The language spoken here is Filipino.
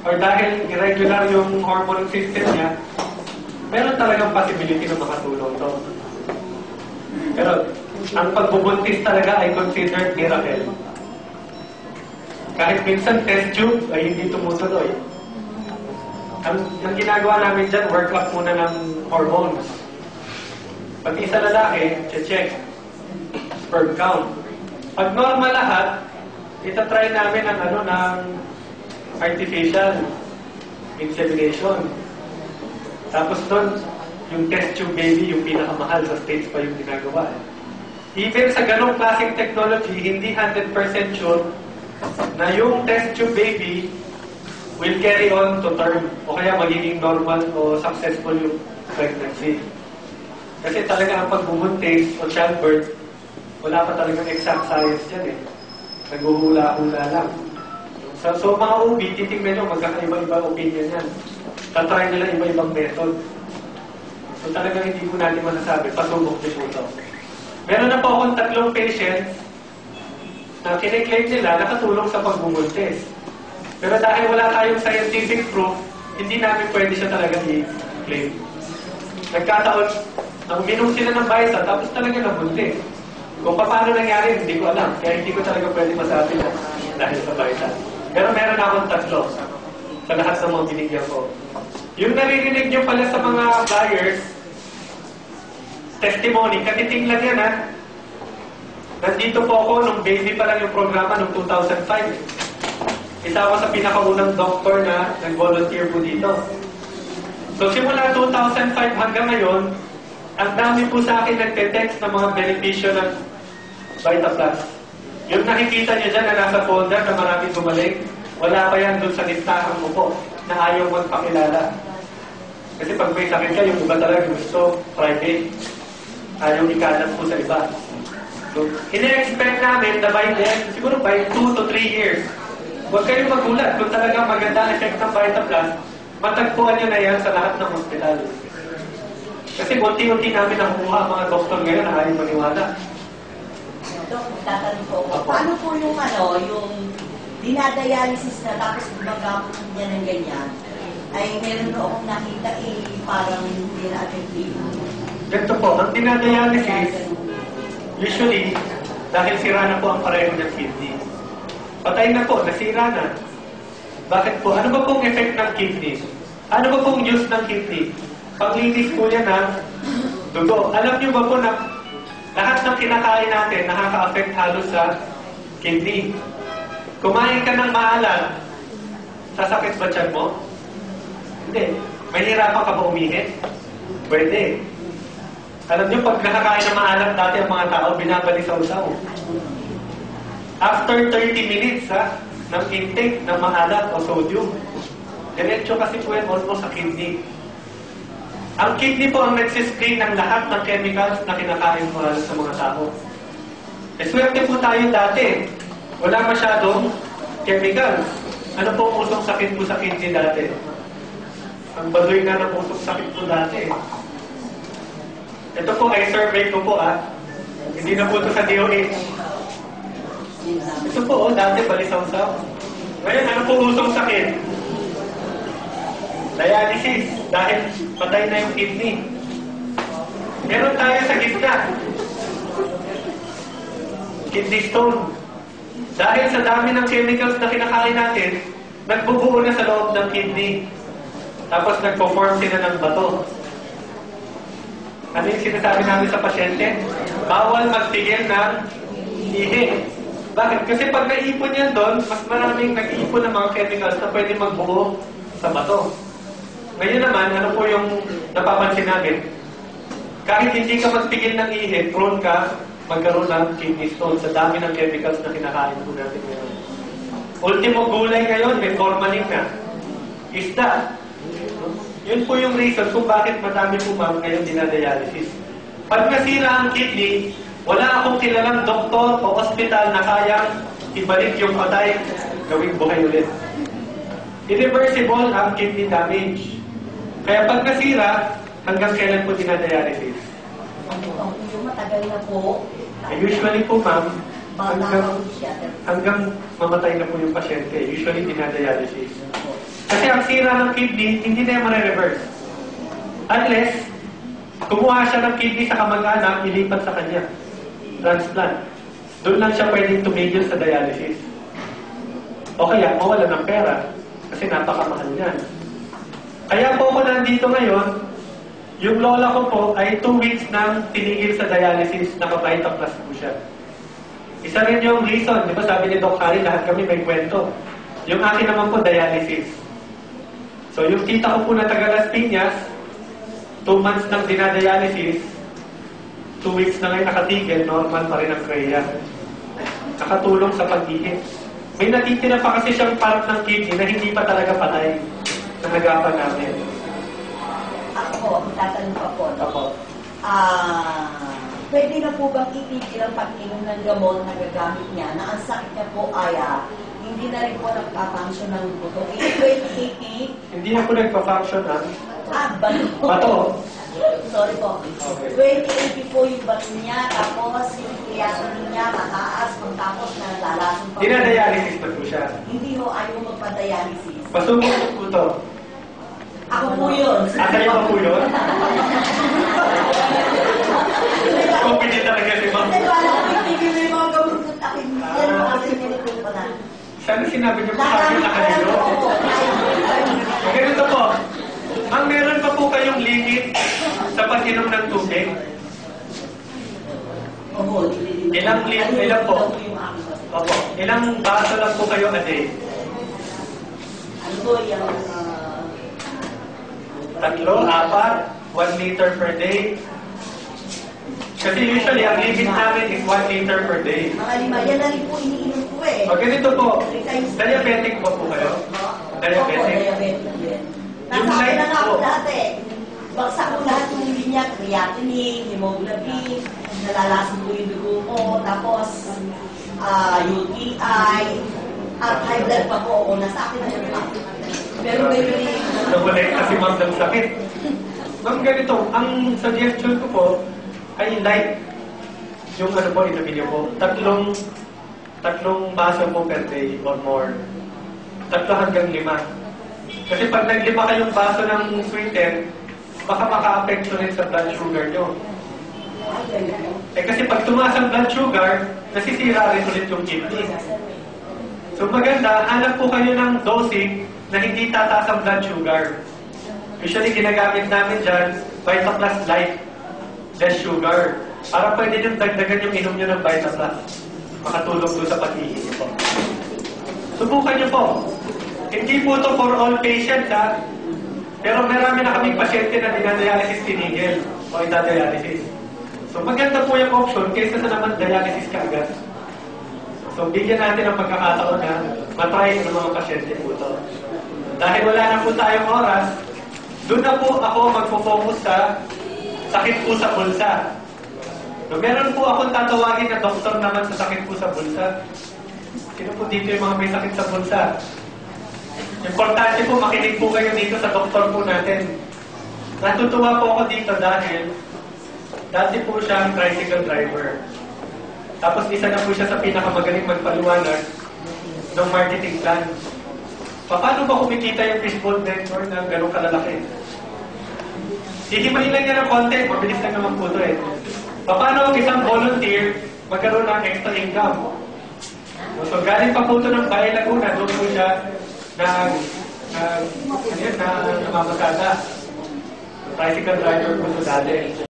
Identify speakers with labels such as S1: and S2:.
S1: or dahil irregular yung hormone system niya, meron talagang possibility na makatulong to. Pero, ang pagbubuntis talaga ay considered miracle. Kahit minsan test tube ay hindi tumutuloy. Ang ginagawa namin dyan, workup muna ng hormones. Pag isa lalaki, check. Sperm count. Pag normal lahat, itatry namin ng artificial insemination. Tapos doon, yung test tube baby, yung pinakamahal sa States pa yung ginagawa. Even sa ganong klaseng technology, hindi 100% sure na yung test tube baby will carry on to term o kaya magiging normal o successful yung pregnancy. Kasi talaga ang pagbubuntis o childbirth, wala pa talagang exact science dyan eh. Naghuhula-hula lang. So mga OB, titignan nyo, magkakaiba-iba opinion yan. Tatry nila iba-ibang method. So talagang hindi po natin masasabi, pasubok din po ito. Meron na po akong 3 patients na kiniklaim nila nakatulong sa pagbubuntis. Pero dahil wala tayong scientific proof, hindi namin pwede siya talaga i-claim. Nagkataon, uminom sila ng Visa, tapos talaga nabuntis. Kung paano nangyari, hindi ko alam. Kaya hindi ko talaga pwede masabi na dahil sa Visa. Pero meron akong 3 sa lahat ng mga binigyan ko. Yung naririnig nyo pala sa mga buyers, testimony, katiting lang yan ha. Nandito po ako nung baby pa lang yung programa nung 2005. Isa ako sa pinakaunang doktor na nag-volunteer po dito. So simula 2005 hanggang ngayon, ang dami po sa akin nagte-text ng mga benepisyo ng VitaPlus. Yung nakikita niyo dyan na nasa folder na maraming gumaling, wala pa yan dun sa listahan ko po na ayaw magpakilala. Kasi pag may sakit ka, yung iba talaga gusto private. Ayaw ikalat po sa iba. So, ine-expect namin na by then, siguro by 2 to 3 years, huwag kayong magulat kung talagang maganda ang effect ng VitaPlus, matagpuan nyo na yan sa lahat ng hospital. Kasi unti-unti namin nakuha ang mga doktor ngayon na ayaw maniwala.
S2: Dok, tatanong po, paano po yung dinadialysis na tapos gumagamot niya ng ganyan, ay meron na akong nakita parang hindi na effective.
S1: Ganito po, ang dinadialysis, usually, dahil sira na po ang pareho ng kidney. Patay na po, nasira na. Bakit po? Ano ba pong effect ng kidney? Ano ba pong use ng kidney? Panglinis po yan ng dugo. Alam niyo ba po na lahat ng kinakain natin nakaka-affect halos sa kidney? Kumain ka ng maalat, sasakit ba tiyan mo? Hindi. Mahirapan ka ba umihi? Pwede. Alam niyo, pag nakakain ng maalat dati ang mga tao, binabalisaw-saw. After 30 minutes ng intake ng maalat o sodium, diretso kasi po yan almost sa kidney. Ang kidney po ang nagsiscreen ng lahat ng chemicals na kinakain mo sa mga tao. Swerte po tayo dati. Wala masyadong chemicals. Ano po ang usong sakit po sa kidney dati? Ang baduy na ng usong sakit po dati. Ito po ay survey ko po Hindi na po ito sa DOH. Ito po, dati balisaw-saw. Ngayon, ano po usong sakit? Dialysis. Dahil patay na yung kidney. Meron tayo sa gitna. Kidney stone. Dahil sa dami ng chemicals na kinakain natin, nagbubuo na sa loob ng kidney. Tapos nagpo-form sila ng bato. Ano yung sinasabi namin sa pasyente? Bawal magtigil ng ihi. Bakit? Kasi pag naipon yan doon, mas maraming nag-iipon ng mga chemicals na pwede magbuo sa bato. Ngayon naman, ano po yung napapansin namin? Kahit hindi ka magtigil ng ihi, prone ka magkaroon ng kidney stone sa dami ng chemicals na kinakain po natin ngayon. Ultimo gulay ngayon, may formalin na. Isda. Yun po yung reason kung bakit madami po ma'am ngayon dinadialysis. Pag nasira ang kidney, wala akong kilalang doktor o ospital na kayang ibalik yung patay, gawing buhay ulit. Irreversible ang kidney damage. Kaya pag nasira, hanggang kailan po dinadialysis?
S2: Yung matagal na po.
S1: Usually po ma'am, hanggang mamatay na po yung pasyente. Usually dinadialysis. Kasi ang sira ng kidney, hindi na yung reverse. Unless, kumuha siya ng kidney sa kamag-anak, ilipat sa kanya. Transplant. Doon lang siya pwedeng tumigil sa dialysis. O kaya, mawala ng pera. Kasi napakamahal niyan. Kaya po ako nandito ngayon, yung lola ko po ay 2 weeks nang tinigil sa dialysis, naka-Vita Plus po siya. Isa rin yung reason, di ba sabi ni Doc Harry, lahat kami may kwento. Yung akin naman po, dialysis. So yung tita ko po na taga Las Piñas, 2 months nang dinadialysis, 2 weeks na ngayon nakatigil, normal pa rin ang kreya. Nakatulong sa pag-ihip. May natitira pa kasi siyang part ng kidney na hindi pa talaga patay na nagapan namin.
S2: Ako, tatanong pa po.
S1: Ako.
S2: Pwede na po bang itigil ang pag-inom ng gamot na gagamit niya na ang sakit niya po ay hindi na rin po nagpa-function ng buto? 2080?
S1: Hindi ako nagpa-function ha.
S2: Bato.
S1: Bato.
S2: Sorry po.
S1: Okay.
S2: 2080 po yung bato niya, tapos yung creatinine niya mataas, tapos nalalason pa.
S1: Dinadialysis pa po siya.
S2: Hindi ho, ayaw magpa-dialysis.
S1: Pasubok po to.
S2: Ako po yun.
S1: Kayo pa po yun? Company talaga si Ma'am.
S2: Kasi wala ko itigil na yung mga gamot ko sa akin. Yan po kasi nilipin ko na.
S1: Sana sinabi niyo po sa akin na kanino. Ganito po. Ang meron pa po kayong limit sa pag-inom ng tubig. Ilang po? Opo. Ilang baso lang po kayo a day?
S2: Ano po yung...
S1: 3, 4, 1 liter per day. Kasi usually, ang limit namin is 1 liter per day.
S2: Mga 5, yan na rin po iniinom ko eh.
S1: O ganito po, diabetic po po kayo? Diabetic?
S2: Opo, diabetic din.
S1: Yung
S2: Nasa akin
S1: light
S2: na nga
S1: po.
S2: ako dati. Bagsak ko lahat yung linya, creatinine, hemoglobin, nalalason ko yung dugo ko, tapos UTI, at high blood pa po ako. Nasa akin na yun. Pero may
S1: Nabalik kasi ma'am ng sakit. Ma'am, ganito, ang suggestion ko po ay light yung ano po, inumin niyo po. Tatlong baso po per day or more. 3 hanggang 5. Kasi pag nag-5 kayong baso ng sweetened, baka maka-apekto rin sa blood sugar nyo. Kasi pag tumaas ang blood sugar, nasisira rin ulit yung kidney. So maganda, hanap po kayo ng dosing na hindi tataas ang blood sugar. Usually, ginagamit namin dyan, Vita Plus Light, less sugar. Para pwede nyo dagdagan yung inom nyo ng Vita Plus. Makatulong doon sa pag-ihi po. Subukan nyo po. Hindi po ito for all patients, ha? Pero marami na kaming pasyente na dinadialysis tinigil o itadialysis. So maganda po yung option kaysa sa naman dialysis ka agad. So bigyan natin ang pagkakataon na matry ng mga pasyente po ito. Dahil wala na po tayong oras, doon na po ako magpo-focus sa sakit po sa bulsa. So meron po akong tatawagin na doktor naman sa sakit po sa bulsa. Sino po dito yung mga may sakit sa bulsa? Importante po makinig po kayo dito sa doktor po natin. Natutuwa po ako dito dahil dati po siyang tricycle driver. Tapos isa na po siya sa pinakamagaling magpaliwanag ng marketing plan. Paano ba kumikita yung fishbowl network na gano'ng kalalaki? Hihimayin lang niya ng konti, mabilis lang naman po ito eh. Paano ang isang volunteer magkaroon ng extra income? So galing pa po ito ng Bahay Laguna, doon po siya namamasada. Tricycle driver po ito dati.